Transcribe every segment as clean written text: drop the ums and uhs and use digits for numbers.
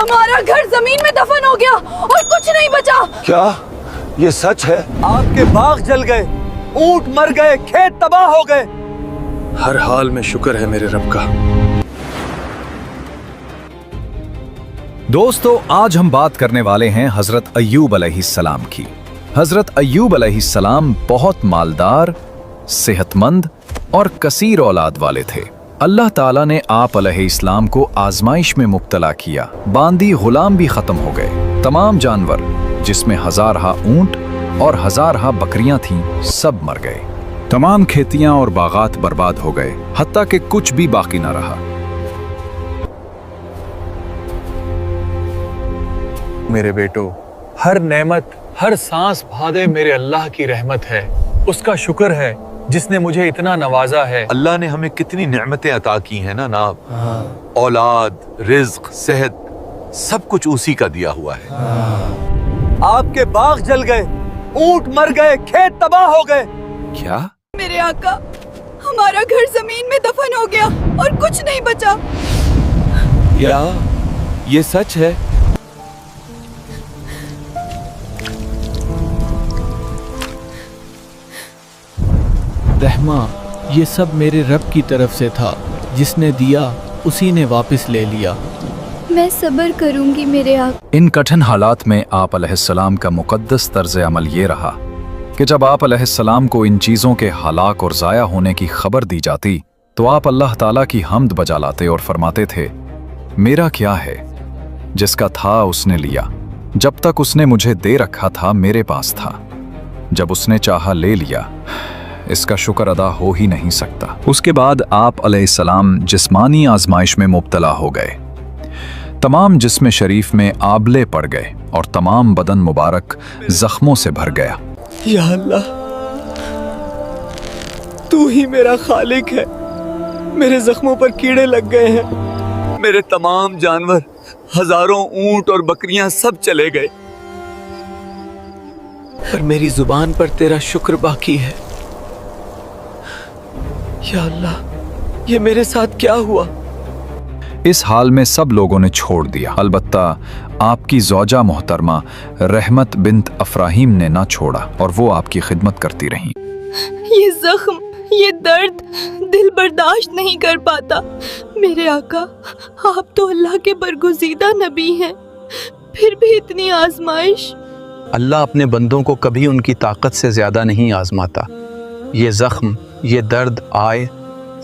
हमारा घर जमीन में दफन हो गया और कुछ नहीं बचा। क्या ये सच है? आपके बाग जल गए, ऊंट मर गए, खेत तबाह हो गए। हर हाल में शुक्र है मेरे रब का। दोस्तों, आज हम बात करने वाले हैं हजरत अय्यूब अलैहिस्सलाम की। हजरत अय्यूब अलैहिस्सलाम बहुत मालदार, सेहतमंद और कसीर औलाद वाले थे। अल्लाह ताला ने आप अलैहिस्सलाम को आजमाइश में मुब्तला किया। बांदी गुलाम भी खत्म हो गए। तमाम जानवर, जिसमें हजारहा ऊंट और हजारहा बकरियां थीं, सब मर गए। तमाम खेतियां और बागात बर्बाद हो गए, हत्ता कि कुछ भी बाकी न रहा। मेरे बेटो, हर नेमत, हर सांस भादे मेरे अल्लाह की रहमत है। उसका शुक्र है जिसने मुझे इतना नवाजा है। अल्लाह ने हमें कितनी नेमतें अता की हैं ना। औलाद, रिज्क, सेहत, सब कुछ उसी का दिया हुआ है। आपके बाग जल गए, ऊंट मर गए, खेत तबाह हो गए। क्या? मेरे आका, हमारा घर जमीन में दफन हो गया और कुछ नहीं बचा। क्या ये सच है? रहमा, ये सब मेरे रब की तरफ से था। जिसने दिया उसी ने वापस ले लिया। मैं सब्र करूंगी मेरे आका। इन कठिन हालात में आप अलैहिस्सलाम का मुकद्दस तर्ज अमल ये रहा कि जब आप अलैहिस्सलाम को इन चीज़ों के हलाक और ज़ाया होने की खबर दी जाती तो आप अल्लाह ताला की हम्द बजा लाते और फरमाते थे, मेरा क्या है, जिसका था उसने लिया। जब तक उसने मुझे दे रखा था मेरे पास था, जब उसने चाहा ले लिया। इसका शुक्र अदा हो ही नहीं सकता। उसके बाद आप अलैहिस्सलाम जिस्मानी आजमाइश में मुब्तला हो गए। तमाम जिस्म शरीफ में आबले पड़ गए और तमाम बदन मुबारक जख्मों से भर गया। या अल्लाह, तू ही मेरा खालिक है। मेरे जख्मों पर कीड़े लग गए हैं। मेरे तमाम जानवर, हजारों ऊंट और बकरियां सब चले गए, पर मेरी जुबान पर तेरा शुक्र बाकी है। या अल्लाह, ये मेरे साथ क्या हुआ? इस हाल में सब लोगों ने छोड़ दिया, अलबत्ता आपकी ज़ौजा मोहतरमा रहमत बिन्त अफराहीम ने ना छोड़ा और वो आपकी खिदमत करती रहीं। ये जख्म, ये दर्द दिल बर्दाश्त नहीं कर पाता। मेरे आका, आप तो अल्लाह के बरगुज़ीदा नबी हैं, फिर भी इतनी आजमाइश। अल्लाह अपने बंदों को कभी उनकी ताकत से ज़्यादा नहीं आजमाता। ये ज़ख्म, ये दर्द आए,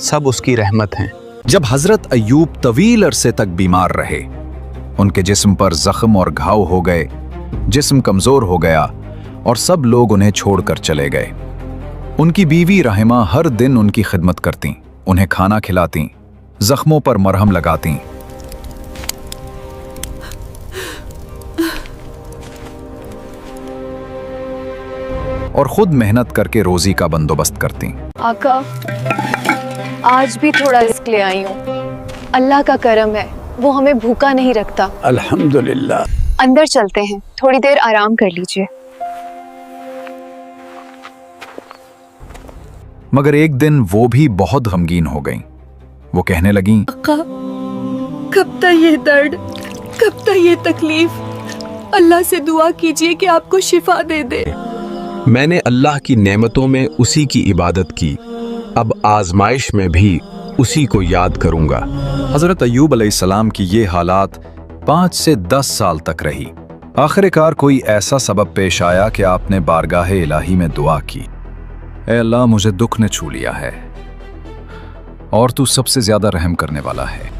सब उसकी रहमत हैं। जब हजरत अय्यूब तवील अरसे तक बीमार रहे, उनके जिस्म पर जख्म और घाव हो गए, जिस्म कमजोर हो गया और सब लोग उन्हें छोड़कर चले गए। उनकी बीवी रहमा हर दिन उनकी खिदमत करती, उन्हें खाना खिलाती, जख्मों पर मरहम लगाती। और खुद मेहनत करके रोजी का बंदोबस्त करती। आका, आज भी थोड़ा रिस्क ले आई हूँ। अल्लाह का करम है, वो हमें भूखा नहीं रखता। अल्हम्दुलिल्लाह। अंदर चलते हैं, थोड़ी देर आराम कर लीजिए। मगर एक दिन वो भी बहुत गमगीन हो गईं। वो कहने लगीं, आका, कब तक ये दर्द, कब तक ये तकलीफ? अल्लाह से दुआ कीजिए कि आपको शिफा दे दे। मैंने अल्लाह की नेमतों में उसी की इबादत की, अब आजमाइश में भी उसी को याद करूंगा। हजरत अय्यूब अलैहिस्सलाम की ये हालात 5 से 10 साल तक रही। आखिरकार कोई ऐसा सबब पेश आया कि आपने बारगाह इलाही में दुआ की, ऐ अल्लाह, मुझे दुख ने छू लिया है और तू सबसे ज्यादा रहम करने वाला है।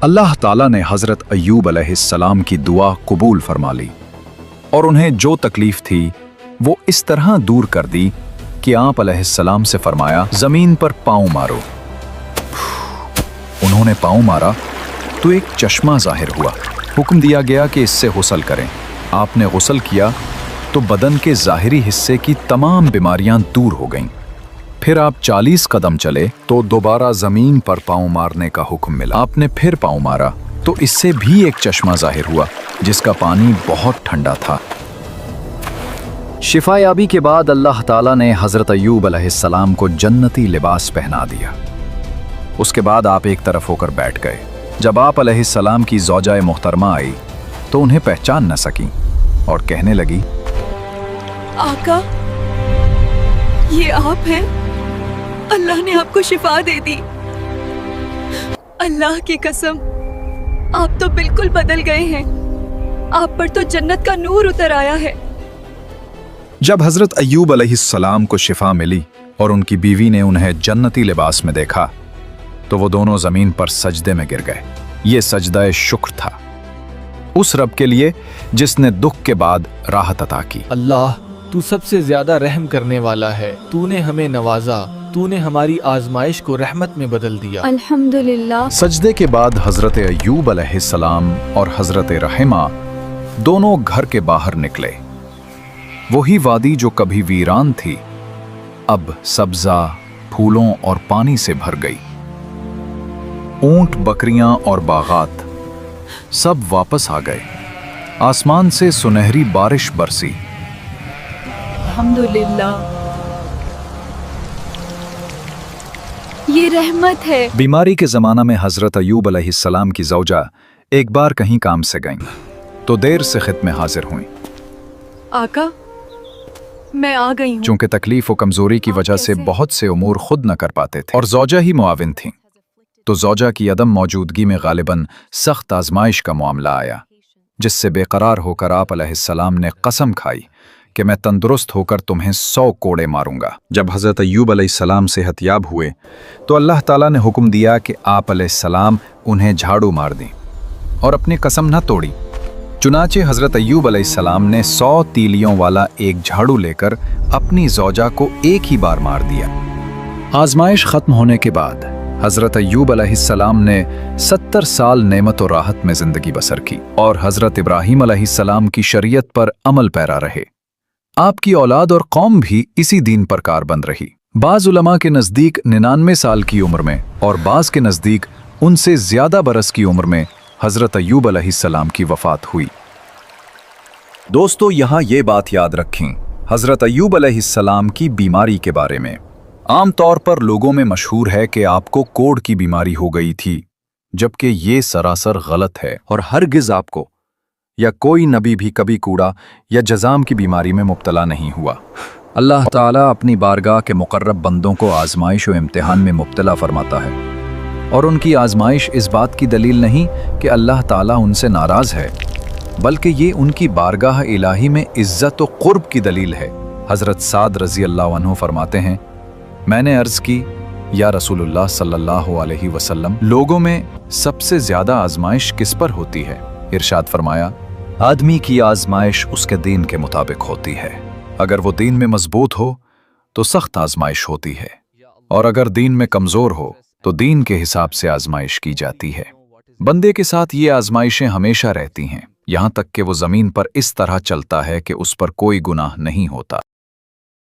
अल्लाह ताला ने हजरत अय्यूब अलैहिस्सलाम की दुआ कबूल फरमा ली और उन्हें जो तकलीफ थी वो इस तरह दूर कर दी कि आप अलैहिस्सलाम से फरमाया, जमीन पर पांव मारो। उन्होंने पांव मारा तो एक चश्मा जाहिर हुआ। हुक्म दिया गया कि इससे गुस्ल करें। आपने गुस्ल किया तो बदन के ज़ाहिरी हिस्से की तमाम बीमारियां दूर हो गईं। फिर आप 40 कदम चले तो दोबारा जमीन पर पांव मारने का हुक्म मिला। आपने फिर पांव मारा तो इससे भी एक चश्मा जाहिर हुआ जिसका पानी बहुत ठंडा था। शिफायाबी के बाद अल्लाह ताला ने हजरत अय्यूब अलैहिस्सलाम को जन्नती लिबास पहना दिया। उसके बाद आप एक तरफ होकर बैठ गए जब आप अलैहिस्सलाम की ज़ौजाए मुहतरमा आई तो उन्हें पहचान न सकी और कहने लगी, आका, ये आप हैं? अल्लाह ने आपको शिफा दे दी। अल्लाह की कसम, आप तो बिल्कुल बदल गए हैं। आप पर तो जन्नत का नूर उतर आया है। जब हजरत अय्यूब अलैहिस्सलाम को शिफा मिली और उनकी बीवी ने उन्हें जन्नती लिबास में देखा तो वो दोनों जमीन पर सजदे में गिर गए। ये सजदा शुक्र था उस रब के लिए जिसने दुख के बाद राहत अता की। अल्लाह, तू सबसे ज्यादा रहम करने वाला है। तूने हमें नवाजा, तूने हमारी आजमाइश को रहमत में बदल दिया। अल्हम्दुलिल्लाह। सजदे के बाद हजरत अय्यूब अलैहिस्सलाम और हजरत रहीमा दोनों घर के बाहर निकले। वही वादी जो कभी वीरान थी अब सब्जा, फूलों और पानी से भर गई। ऊंट, बकरियां और बागात सब वापस आ गए। आसमान से सुनहरी बारिश बरसी। अल्हम्दुलिल्लाह, ये रहमत है। बीमारी के जमाना में हजरत अय्यूब अलैहिस्सलाम की ज़ौजा एक बार कहीं काम से गईं तो देर से खित में हाजिर हुईं। आका, मैं आ गई हूँ। चूंकि तकलीफ और कमजोरी की वजह से बहुत से उमूर खुद न कर पाते थे और ज़ौजा ही मुआविन थीं, तो ज़ौजा की अदम मौजूदगी में गालिबन सख्त आजमाइश का मामला आया, जिससे बेकरार होकर आप अलैहिस्सलाम ने कसम खाई कि मैं तंदुरुस्त होकर तुम्हें 100 कोड़े मारूंगा। जब हज़रत अय्यूब अलैहिस्सलाम सेहतयाब हुए तो अल्लाह ताला ने हुक्म दिया कि आप अलैहिस्सलाम उन्हें झाड़ू मार दें और अपनी कसम न तोड़ी। चुनाचे हज़रत अय्यूब अलैहिस्सलाम ने 100 तीलियों वाला एक झाड़ू लेकर अपनी ज़ौजा को एक ही बार मार दिया। आजमाइश ख़त्म होने के बाद हज़रत अय्यूब अलैहिस्सलाम ने 70 साल नेमत और राहत में ज़िंदगी बसर की और हज़रत इब्राहीम अलैहिस्सलाम की शरीयत पर अमल पैरा रहे। आपकी औलाद और कौम भी इसी दीन पर कारबंद रही। बाज़ उलमा के नज़दीक 99 साल की उम्र में और बाज़ के नज़दीक उनसे ज़्यादा बरस की उम्र में हज़रत अय्यूब अलैहिस्सलाम की वफ़ात हुई। दोस्तों, यहाँ ये बात याद रखें हज़रत अय्यूब अलैहिस्सलाम की बीमारी के बारे में। आम तौर पर लोगों में मशहूर है कि आपको कोढ़ की बीमारी हो गई थी, जबकि ये सरासर गलत है और हरगिज़ आपको या कोई नबी भी कभी कूड़ा या जज़ाम की बीमारी में मुब्तला नहीं हुआ। अल्लाह ताला अपनी बारगाह के मुकर्रब बंदों को आजमाइश और इम्तिहान में मुब्तला फरमाता है और उनकी आजमाइश इस बात की दलील नहीं कि अल्लाह ताला उनसे नाराज़ है, बल्कि ये उनकी बारगाह इलाही में इज़्ज़त और क़ुर्ब की दलील है। हज़रत साद रज़ी अल्लाह अन्हु फरमाते हैं, मैंने अर्ज़ की, या रसूलुल्लाह सल्लल्लाहु अलैहि वसल्लम, लोगों में सबसे ज़्यादा आजमाइश किस पर होती है? इरशाद फरमाया, आदमी की आजमाइश उसके दीन के मुताबिक होती है। अगर वो दीन में मजबूत हो तो सख्त आजमाइश होती है, और अगर दीन में कमज़ोर हो तो दीन के हिसाब से आजमाइश की जाती है। बंदे के साथ ये आजमाइशें हमेशा रहती हैं, यहाँ तक कि वो ज़मीन पर इस तरह चलता है कि उस पर कोई गुनाह नहीं होता।